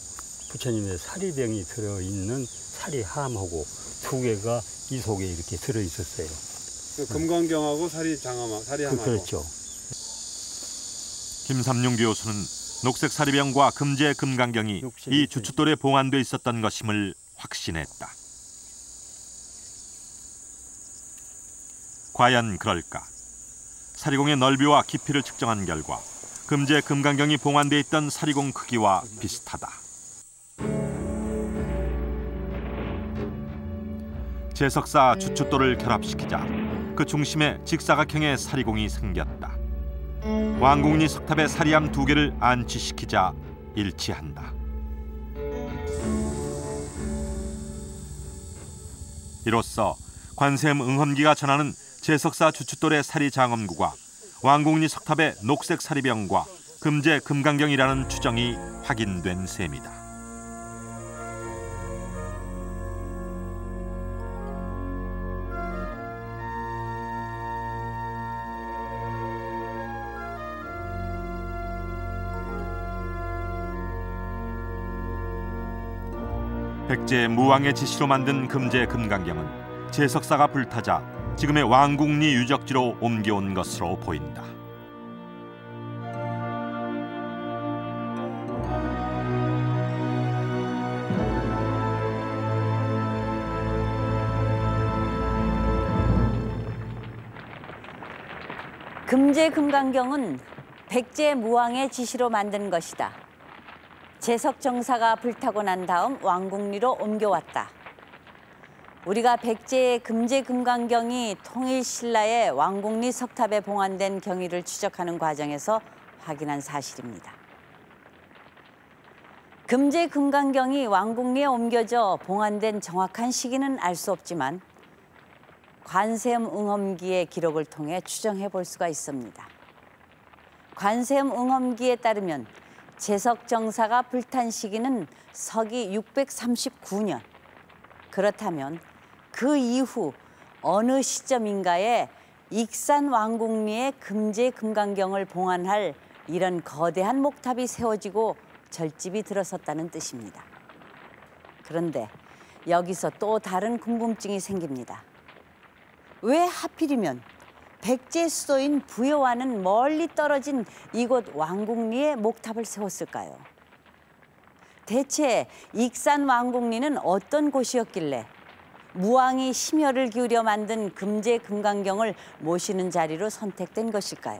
부처님의 사리병이 들어있는 사리함하고 두 개가 이 속에 이렇게 들어있었어요. 금강경하고 사리함하고. 그렇죠. 김삼룡 교수는 녹색 사리병과 금제 금강경이 이 주춧돌에 봉안돼 있었던 것임을 확신했다. 과연 그럴까? 사리공의 넓이와 깊이를 측정한 결과 금제 금강경이 봉안돼 있던 사리공 크기와 비슷하다. 제석사 주춧돌을 결합시키자 그 중심에 직사각형의 사리공이 생겼다. 왕궁리 석탑의 사리함 두 개를 안치시키자 일치한다. 이로써 관세음 응험기가 전하는 제석사 주춧돌의 사리장엄구가 왕궁리 석탑의 녹색 사리병과 금제 금강경이라는 추정이 확인된 셈이다. 백제 무왕의 지시로 만든 금제 금강경은 제석사가 불타자 지금의 왕궁리 유적지로 옮겨온 것으로 보인다. 금제금강경은 백제무왕의 지시로 만든 것이다. 제석정사가 불타고 난 다음 왕궁리로 옮겨왔다. 우리가 백제의 금제금강경이 통일신라의 왕궁리 석탑에 봉안된 경위를 추적하는 과정에서 확인한 사실입니다. 금제금강경이 왕궁리에 옮겨져 봉안된 정확한 시기는 알 수 없지만 관세음응엄기의 기록을 통해 추정해 볼 수가 있습니다. 관세음응엄기에 따르면 제석정사가 불탄 시기는 서기 639년. 그렇다면 그 이후 어느 시점인가에 익산 왕궁리에 금제금강경을 봉안할 이런 거대한 목탑이 세워지고 절집이 들어섰다는 뜻입니다. 그런데 여기서 또 다른 궁금증이 생깁니다. 왜 하필이면 백제 수도인 부여와는 멀리 떨어진 이곳 왕궁리에 목탑을 세웠을까요? 대체 익산 왕궁리는 어떤 곳이었길래 무왕이 심혈을 기울여 만든 금제금강경을 모시는 자리로 선택된 것일까요?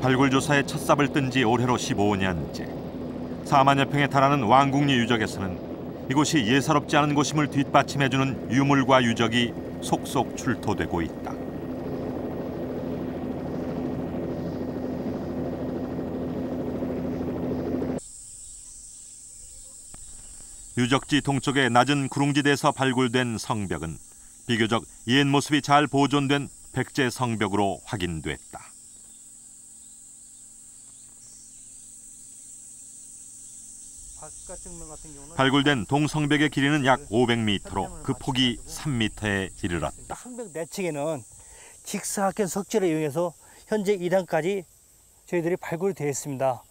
발굴조사에 첫 삽을 뜬 지 올해로 15년째. 4만여 평에 달하는 왕궁리 유적에서는 이곳이 예사롭지 않은 곳임을 뒷받침해주는 유물과 유적이 속속 출토되고 있다. 유적지 동쪽의 낮은 구릉지대에서 발굴된 성벽은 비교적 옛 모습이 잘 보존된 백제 성벽으로 확인됐다. 발굴된 동성벽의 길이는 약 500m로 그 폭이 3m에 이르렀다. 성벽 내측에는 직사각형 석재를 이용해서 현재 2단까지 저희들이 발굴이 되어 있습니다.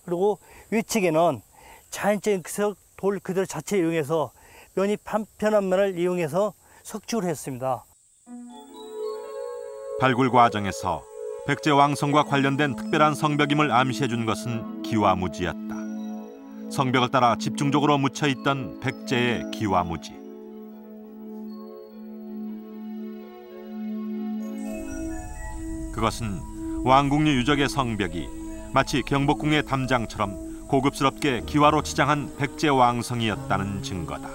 그리고 위측에는 자연적인 돌 그대로 자체를 이용해서 면이 판편한 면을 이용해서 석축을 했습니다. 발굴 과정에서 백제 왕성과 관련된 특별한 성벽임을 암시해준 것은 기와무지였다. 성벽을 따라 집중적으로 묻혀있던 백제의 기와무지. 그것은 왕궁리 유적의 성벽이 마치 경복궁의 담장처럼 고급스럽게 기와로 치장한 백제 왕성이었다는 증거다.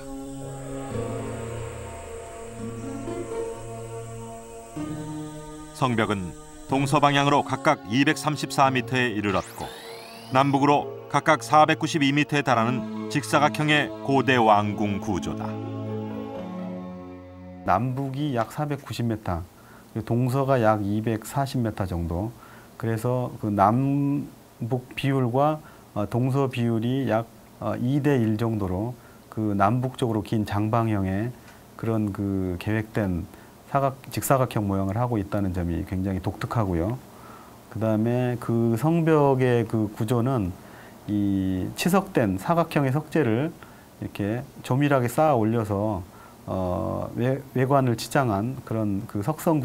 성벽은 동서방향으로 각각 234m에 이르렀고 남북으로 각각 492m에 달하는 직사각형의 고대 왕궁 구조다. 남북이 약 490m, 동서가 약 240m 정도. 그래서 그 남북 비율과 동서 비율이 약 2대1 정도로 그 남북적으로 긴 장방형의 그런 그 계획된 직사각형 모양을 하고 있다는 점이 굉장히 독특하고요. 그다음에 그 성벽의 그 구조는 이 치석된 사각형의 석재를 이렇게 조밀하게 쌓아 올려서 외관을 치장한 그런 그 석성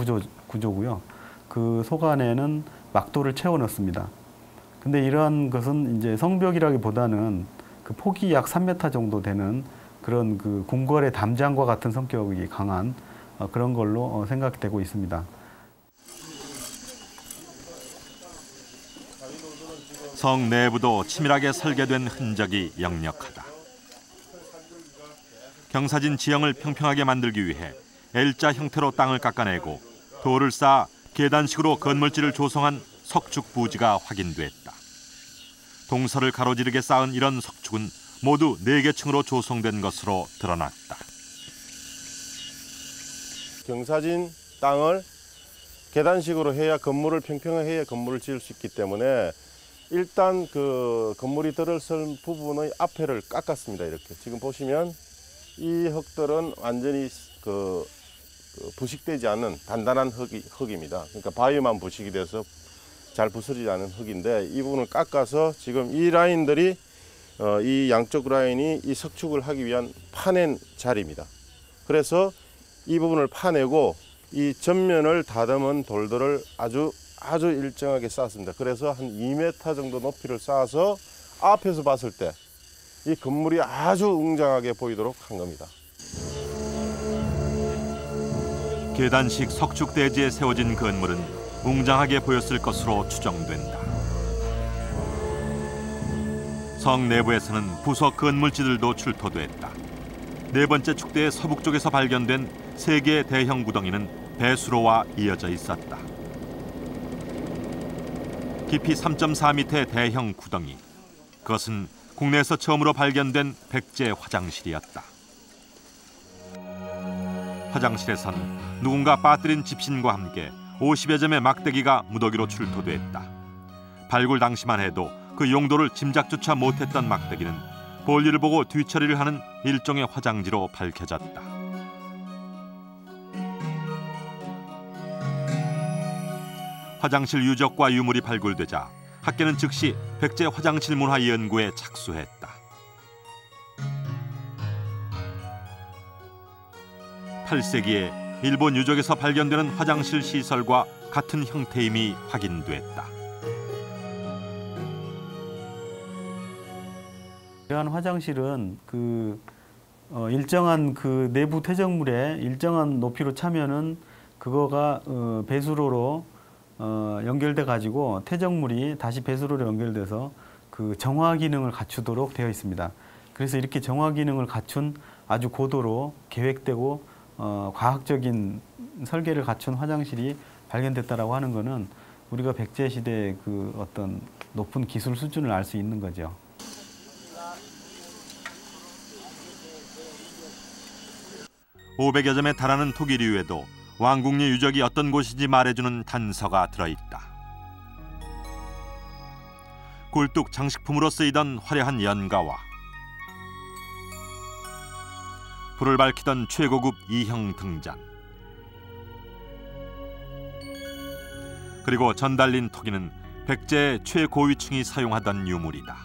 구조고요. 그 속 안에는 막도를 채워 넣습니다. 근데 이러한 것은 이제 성벽이라기보다는 그 폭이 약 3m 정도 되는 그런 그 궁궐의 담장과 같은 성격이 강한 그런 걸로 생각되고 있습니다. 성 내부도 치밀하게 설계된 흔적이 역력하다. 경사진 지형을 평평하게 만들기 위해 L자 형태로 땅을 깎아내고 돌을 쌓아 계단식으로 건물질을 조성한 석축 부지가 확인됐다. 동서를 가로지르게 쌓은 이런 석축은 모두 4개 층으로 조성된 것으로 드러났다. 경사진 땅을 계단식으로 해야 건물을 평평하게 해야 건물을 지을 수 있기 때문에 일단 그 건물이 들어설 부분의 앞에를 깎았습니다. 이렇게 지금 보시면 이 흙들은 완전히 그 부식되지 않은 단단한 흙입니다. 그러니까 바위만 부식이 돼서 잘 부서지지 않은 흙인데 이 부분을 깎아서 지금 이 라인들이 이 양쪽 라인이 이 석축을 하기 위한 파낸 자리입니다. 그래서 이 부분을 파내고 이 전면을 다듬은 돌들을 아주 일정하게 쌓았습니다. 그래서 한 2m 정도 높이를 쌓아서 앞에서 봤을 때 이 건물이 아주 웅장하게 보이도록 한 겁니다. 계단식 석축 대지에 세워진 건물은 웅장하게 보였을 것으로 추정된다. 성 내부에서는 부석 건물지들도 출토됐다. 네 번째 축대의 서북 쪽에서 발견된 3개의 대형 구덩이는 배수로와 이어져 있었다. 깊이 3.4m의 대형 구덩이. 그것은 국내에서 처음으로 발견된 백제 화장실이었다. 화장실에선 누군가 빠뜨린 집신과 함께 50여 점의 막대기가 무더기로 출토됐다. 발굴 당시만 해도 그 용도를 짐작조차 못했던 막대기는 볼일을 보고 뒤처리를 하는 일종의 화장지로 밝혀졌다. 화장실 유적과 유물이 발굴되자 학계는 즉시 백제 화장실 문화 연구에 착수했다. 8세기에 일본 유적에서 발견되는 화장실 시설과 같은 형태임이 확인됐다. 이러한 화장실은 일정한 내부 퇴적물에 일정한 높이로 차면은 그거가 배수로로 연결돼 가지고 퇴적물이 다시 배수로로 연결돼서 그 정화 기능을 갖추도록 되어 있습니다. 그래서 이렇게 정화 기능을 갖춘 아주 고도로 계획되고 과학적인 설계를 갖춘 화장실이 발견됐다라고 하는 것은 우리가 백제 시대의 그 어떤 높은 기술 수준을 알 수 있는 거죠. (500여) 점에 달하는 토기류에도 왕궁리 유적이 어떤 곳인지 말해주는 단서가 들어있다. 굴뚝 장식품으로 쓰이던 화려한 연가와 불을 밝히던 최고급 2형 등잔, 그리고 전달린 토기는 백제의 최고위층이 사용하던 유물이다.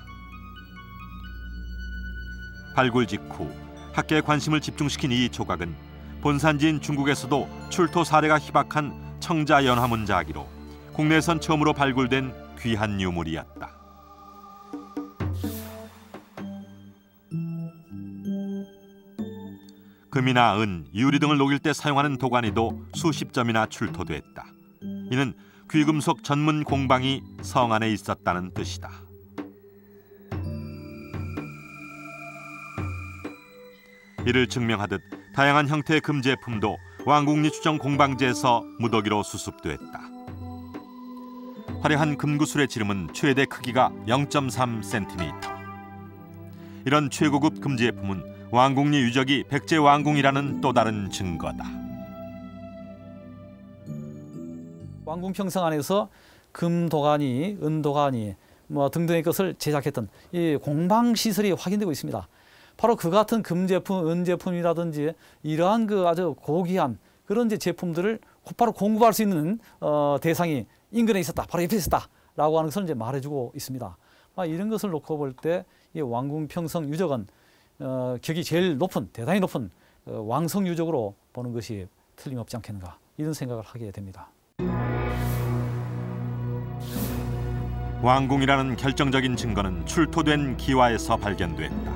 발굴 직후 학계의 관심을 집중시킨 이 조각은 본산지인 중국에서도 출토 사례가 희박한 청자연화문자기로 국내에선 처음으로 발굴된 귀한 유물이었다. 금이나 은, 유리 등을 녹일 때 사용하는 도가니도 수십 점이나 출토됐다. 이는 귀금속 전문 공방이 성 안에 있었다는 뜻이다. 이를 증명하듯 다양한 형태의 금 제품도 왕궁리 추정 공방지에서 무더기로 수습됐다. 화려한 금구슬의 지름은 최대 크기가 0.3cm. 이런 최고급 금 제품은 왕궁리 유적이 백제 왕궁이라는 또 다른 증거다. 왕궁 평성 안에서 금 도가니, 은 도가니 등등의 것을 제작했던 이 공방 시설이 확인되고 있습니다. 바로 그 같은 금 제품, 은 제품이라든지 이러한 아주 고귀한 그런 제품들을 곧바로 공급할 수 있는 대상이 인근에 있었다, 바로 옆에 있었다라고 하는 것을 이제 말해주고 있습니다. 이런 것을 놓고 볼 때 이 왕궁 평성 유적은 격이 제일 높은, 대단히 높은 왕성 유적으로 보는 것이 틀림없지 않겠는가, 이런 생각을 하게 됩니다. 왕궁이라는 결정적인 증거는 출토된 기와에서 발견됐다.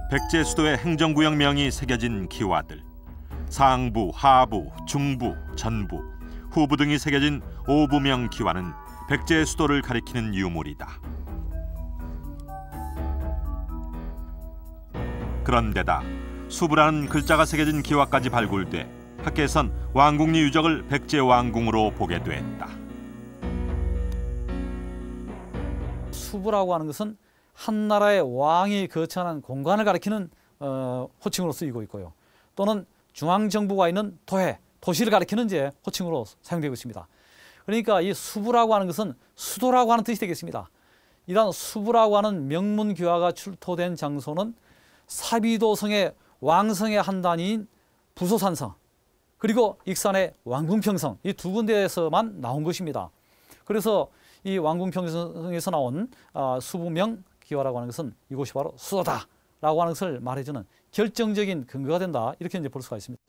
백제 수도의 행정구역명이 새겨진 기와들, 상부, 하부, 중부, 전부, 후부 등이 새겨진 오부명 기와는 백제 수도를 가리키는 유물이다. 그런데다 수부라는 글자가 새겨진 기와까지 발굴돼 학계에선 왕궁리 유적을 백제 왕궁으로 보게 됐다. 수부라고 하는 것은 한 나라의 왕이 거처하는 공간을 가리키는 호칭으로 쓰이고 있고요. 또는 중앙정부가 있는 도회, 도시를 가리키는 호칭으로 사용되고 있습니다. 그러니까 이 수부라고 하는 것은 수도라고 하는 뜻이 되겠습니다. 이러한 수부라고 하는 명문 기와가 출토된 장소는 사비도성의 왕성의 한 단위인 부소산성, 그리고 익산의 왕궁평성, 이 두 군데에서만 나온 것입니다. 그래서 이 왕궁평성에서 나온 수부명 기와라고 하는 것은 이곳이 바로 수도다라고 하는 것을 말해주는 결정적인 근거가 된다. 이렇게 이제 볼 수가 있습니다.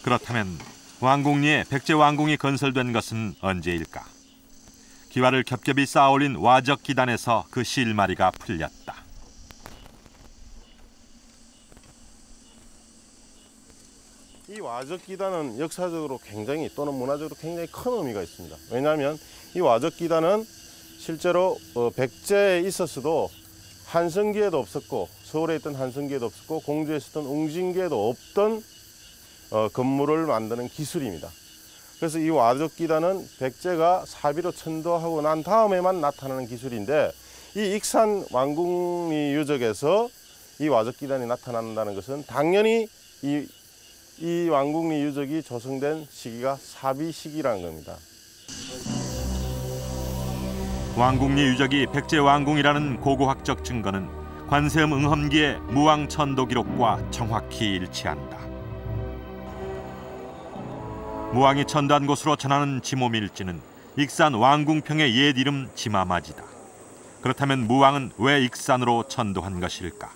그렇다면 왕궁리에 백제 왕궁이 건설된 것은 언제일까? 기와를 겹겹이 쌓아올린 와적 기단에서 그 실마리가 풀렸다. 이 와적 기단은 역사적으로 굉장히 또는 문화적으로 굉장히 큰 의미가 있습니다. 왜냐하면 이 와적 기단은 실제로 백제에 있었어도 한성기에도 없었고 서울에 있던 한성기에도 없었고 공주에 있었던 웅진기에도 없던 건물을 만드는 기술입니다. 그래서 이 와적 기단은 백제가 사비로 천도하고 난 다음에만 나타나는 기술인데 이 익산 왕궁리 유적에서 이 와적 기단이 나타난다는 것은 당연히 이 왕궁리 유적이 조성된 시기가 사비 시기라는 겁니다. 왕궁리 유적이 백제 왕궁이라는 고고학적 증거는 관세음 응험기의 무왕 천도 기록과 정확히 일치한다. 무왕이 천도한 곳으로 전하는 지모밀지는 익산 왕궁평의 옛 이름 지마마지다. 그렇다면 무왕은 왜 익산으로 천도한 것일까?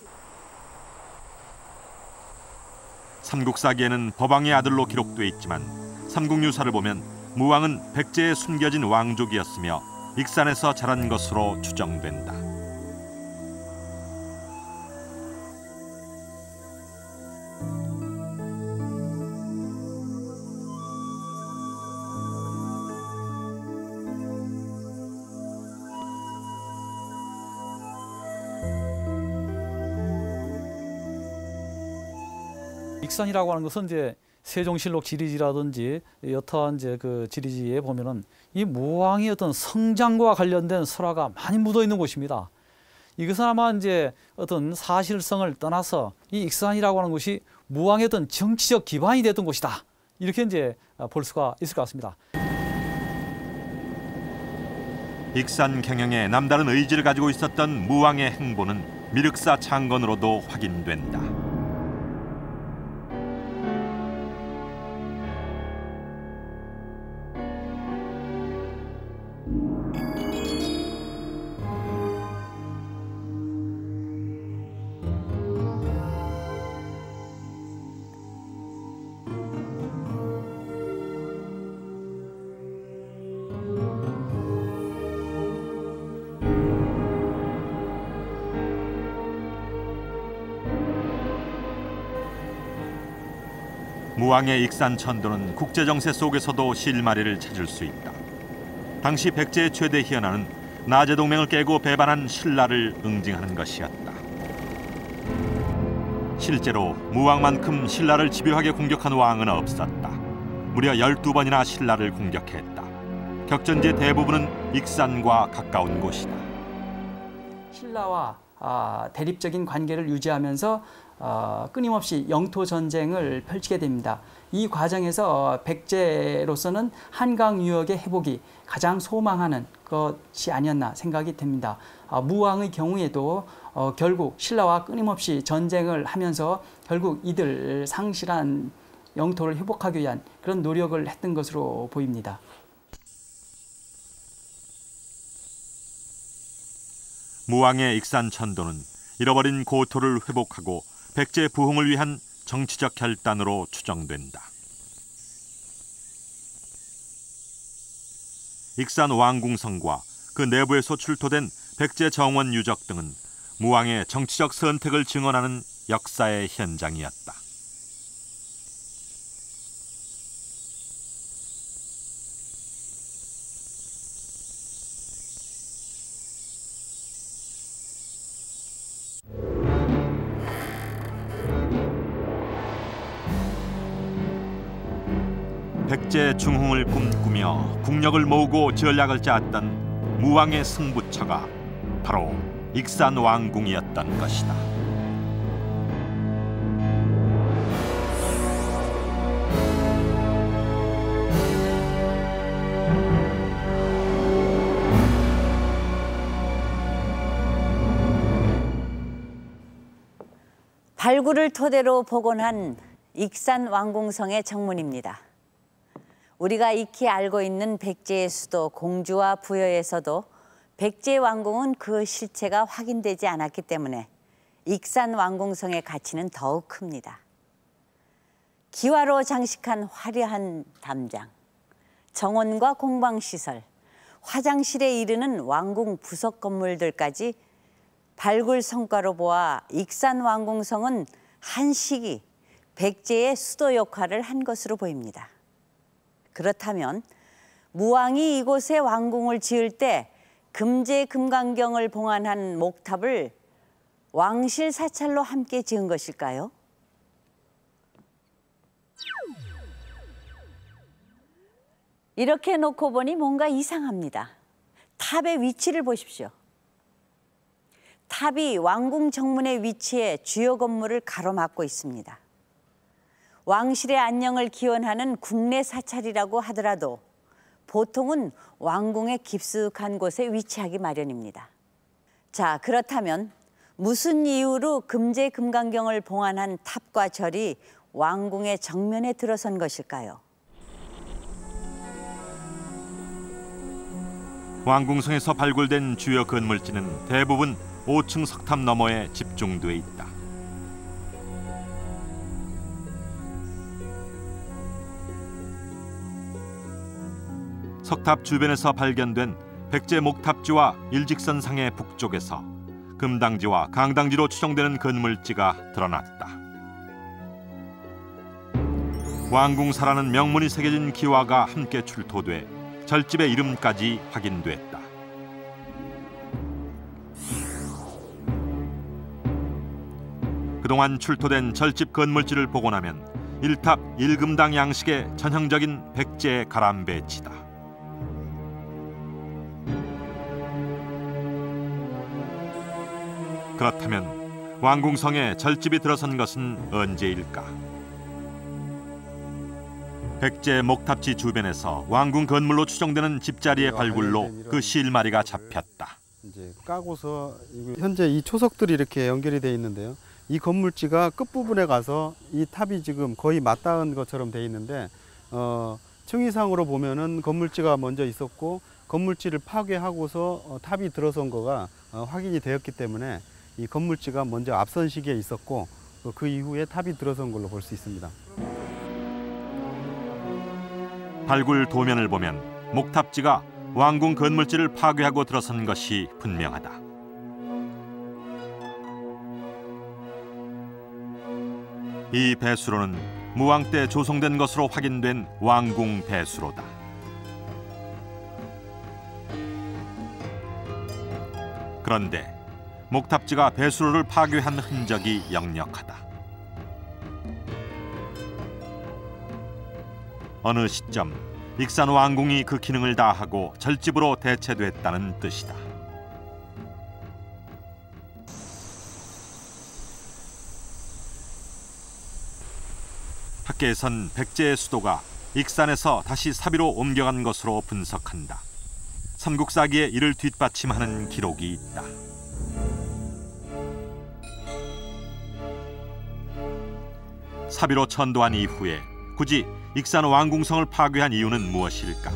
삼국사기에는 법왕의 아들로 기록돼 있지만 삼국유사를 보면 무왕은 백제에 숨겨진 왕족이었으며 익산에서 자란 것으로 추정된다. 익산이라고 하는 것은 이제 세종실록 지리지라든지 여타한 이제 그 지리지에 보면은 이 무왕의 어떤 성장과 관련된 설화가 많이 묻어 있는 곳입니다. 이것은 아마 이제 어떤 사실성을 떠나서 이 익산이라고 하는 곳이 무왕의 어떤 정치적 기반이 됐던 곳이다. 이렇게 이제 볼 수가 있을 것 같습니다. 익산 경영에 남다른 의지를 가지고 있었던 무왕의 행보는 미륵사 창건으로도 확인된다. 무왕의 익산 천도는 국제정세 속에서도 실마리를 찾을 수 있다. 당시 백제의 최대 희연화는 나제 동맹을 깨고 배반한 신라를 응징하는 것이었다. 실제로 무왕만큼 신라를 집요하게 공격한 왕은 없었다. 무려 12번이나 신라를 공격했다. 격전지의 대부분은 익산과 가까운 곳이다. 신라와 대립적인 관계를 유지하면서 끊임없이 영토 전쟁을 펼치게 됩니다. 이 과정에서 백제로서는 한강 유역의 회복이 가장 소망하는 것이 아니었나 생각이 됩니다. 무왕의 경우에도 결국 신라와 끊임없이 전쟁을 하면서 결국 이들 상실한 영토를 회복하기 위한 그런 노력을 했던 것으로 보입니다. 무왕의 익산 천도는 잃어버린 고토를 회복하고 백제 부흥을 위한 정치적 결단으로 추정된다. 익산 왕궁성과 그 내부에서 출토된 백제 정원 유적 등은 무왕의 정치적 선택을 증언하는 역사의 현장이었다. 백제 중흥을 꿈꾸며 국력을 모으고 전략을 짜았던 무왕의 승부처가 바로 익산 왕궁이었던 것이다. 발굴을 토대로 복원한 익산 왕궁성의 정문입니다. 우리가 익히 알고 있는 백제의 수도 공주와 부여에서도 백제 왕궁은 그 실체가 확인되지 않았기 때문에 익산 왕궁성의 가치는 더욱 큽니다. 기와로 장식한 화려한 담장, 정원과 공방시설, 화장실에 이르는 왕궁 부속 건물들까지 발굴 성과로 보아 익산 왕궁성은 한 시기 백제의 수도 역할을 한 것으로 보입니다. 그렇다면 무왕이 이곳에 왕궁을 지을 때 금제 금강경을 봉안한 목탑을 왕실 사찰로 함께 지은 것일까요? 이렇게 놓고 보니 뭔가 이상합니다. 탑의 위치를 보십시오. 탑이 왕궁 정문에 위치해 주요 건물을 가로막고 있습니다. 왕실의 안녕을 기원하는 국내 사찰이라고 하더라도 보통은 왕궁의 깊숙한 곳에 위치하기 마련입니다. 자, 그렇다면 무슨 이유로 금제 금강경을 봉안한 탑과 절이 왕궁의 정면에 들어선 것일까요? 왕궁성에서 발굴된 주요 건물지는 대부분 5층 석탑 너머에 집중돼 있다. 석탑 주변에서 발견된 백제 목탑지와 일직선상의 북쪽에서 금당지와 강당지로 추정되는 건물지가 드러났다. 왕궁사라는 명문이 새겨진 기와가 함께 출토돼 절집의 이름까지 확인됐다. 그동안 출토된 절집 건물지를 보고 나면 1탑 1금당 양식의 전형적인 백제 가람 배치다. 그렇다면 왕궁성에 절집이 들어선 것은 언제일까? 백제 목탑지 주변에서 왕궁 건물로 추정되는 집자리의 발굴로 그 실마리가 잡혔다. 이제 까고서 현재 이 초석들이 이렇게 연결이 돼 있는데요. 이 건물지가 끝부분에 가서 이 탑이 지금 거의 맞닿은 것처럼 돼 있는데 층위상으로 보면은 건물지가 먼저 있었고 건물지를 파괴하고서 탑이 들어선 거가 확인이 되었기 때문에 이 건물지가 먼저 앞선 시기에 있었고 그 이후에 탑이 들어선 걸로 볼 수 있습니다. 발굴 도면을 보면 목탑지가 왕궁 건물지를 파괴하고 들어선 것이 분명하다. 이 배수로는 무왕 때 조성된 것으로 확인된 왕궁 배수로다. 그런데 목탑지가 배수로를 파괴한 흔적이 역력하다. 어느 시점 익산 왕궁이 그 기능을 다하고 절집으로 대체됐다는 뜻이다. 학계에선 백제의 수도가 익산에서 다시 사비로 옮겨간 것으로 분석한다. 삼국사기에 이를 뒷받침하는 기록이 있다. 사비로 천도한 이후에 굳이 익산 왕궁성을 파괴한 이유는 무엇일까?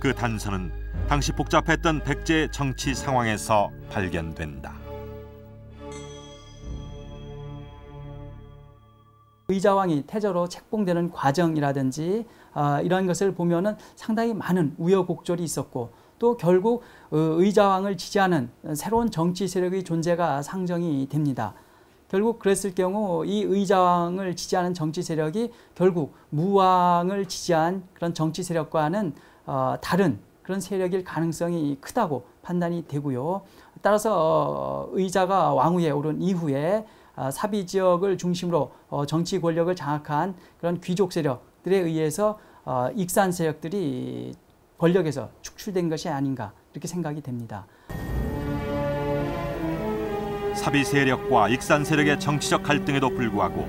그 단서는 당시 복잡했던 백제의 정치 상황에서 발견된다. 의자왕이 태저로 책봉되는 과정이라든지 이런 것을 보면은 상당히 많은 우여곡절이 있었고 또 결국 의자왕을 지지하는 새로운 정치 세력의 존재가 상정이 됩니다. 결국 그랬을 경우 이 의자왕을 지지하는 정치 세력이 결국 무왕을 지지한 그런 정치 세력과는 다른 그런 세력일 가능성이 크다고 판단이 되고요. 따라서 의자가 왕위에 오른 이후에 사비 지역을 중심으로 정치 권력을 장악한 그런 귀족 세력들에 의해서 익산 세력들이 권력에서 축출된 것이 아닌가 이렇게 생각이 됩니다. 사비 세력과 익산 세력의 정치적 갈등에도 불구하고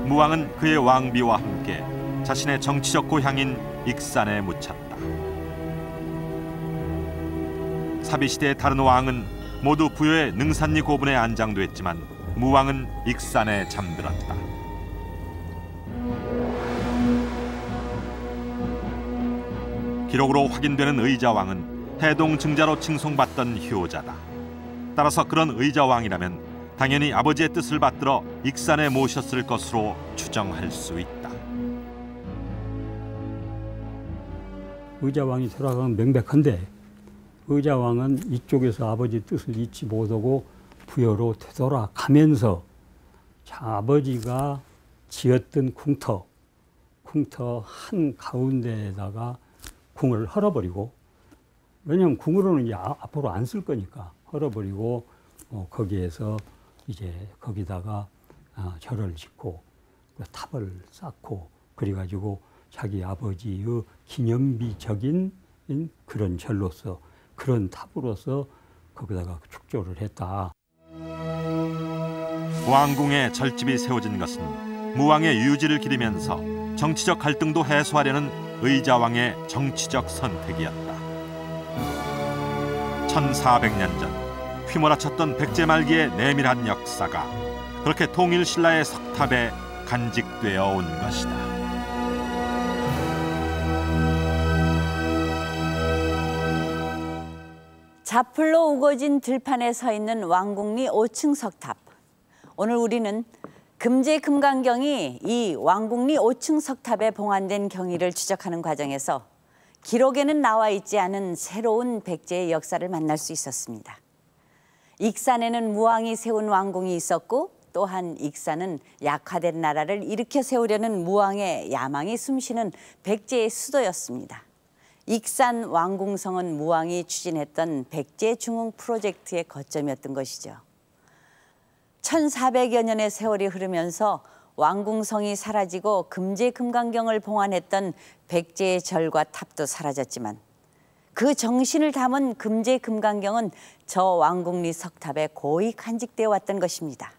무왕은 그의 왕비와 함께 자신의 정치적 고향인 익산에 묻혔다. 사비 시대의 다른 왕은 모두 부여의 능산리 고분에 안장됐지만 무왕은 익산에 잠들었다. 기록으로 확인되는 의자왕은 해동 증자로 칭송받던 효자다. 따라서 그런 의자왕이라면 당연히 아버지의 뜻을 받들어 익산에 모셨을 것으로 추정할 수 있다. 의자왕이 돌아가면 명백한데 의자왕은 이쪽에서 아버지 뜻을 잊지 못하고 부여로 되돌아가면서 아버지가 지었던 궁터 한 가운데에다가 궁을 헐어버리고, 왜냐하면 궁으로는 이제 앞으로 안 쓸 거니까 헐어버리고 거기에서 이제 거기다가 절을 짓고 탑을 쌓고 그래가지고 자기 아버지의 기념비적인 그런 절로서, 그런 탑으로서 거기다가 축조를 했다. 왕궁에 절집이 세워진 것은 무왕의 유지를 기리면서 정치적 갈등도 해소하려는 의자왕의 정치적 선택이었다. 1400년 전 휘몰아쳤던 백제 말기의 내밀한 역사가 그렇게 통일신라의 석탑에 간직되어 온 것이다. 자풀로 우거진 들판에 서 있는 왕궁리 5층 석탑. 오늘 우리는 금제금강경이 이 왕궁리 5층 석탑에 봉안된 경위를 추적하는 과정에서 기록에는 나와 있지 않은 새로운 백제의 역사를 만날 수 있었습니다. 익산에는 무왕이 세운 왕궁이 있었고, 또한 익산은 약화된 나라를 일으켜 세우려는 무왕의 야망이 숨쉬는 백제의 수도였습니다. 익산 왕궁성은 무왕이 추진했던 백제중흥 프로젝트의 거점이었던 것이죠. 1400여 년의 세월이 흐르면서 왕궁성이 사라지고 금제금강경을 봉안했던 백제의 절과 탑도 사라졌지만 그 정신을 담은 금제금강경은 저 왕궁리 석탑에 고이 간직되어 왔던 것입니다.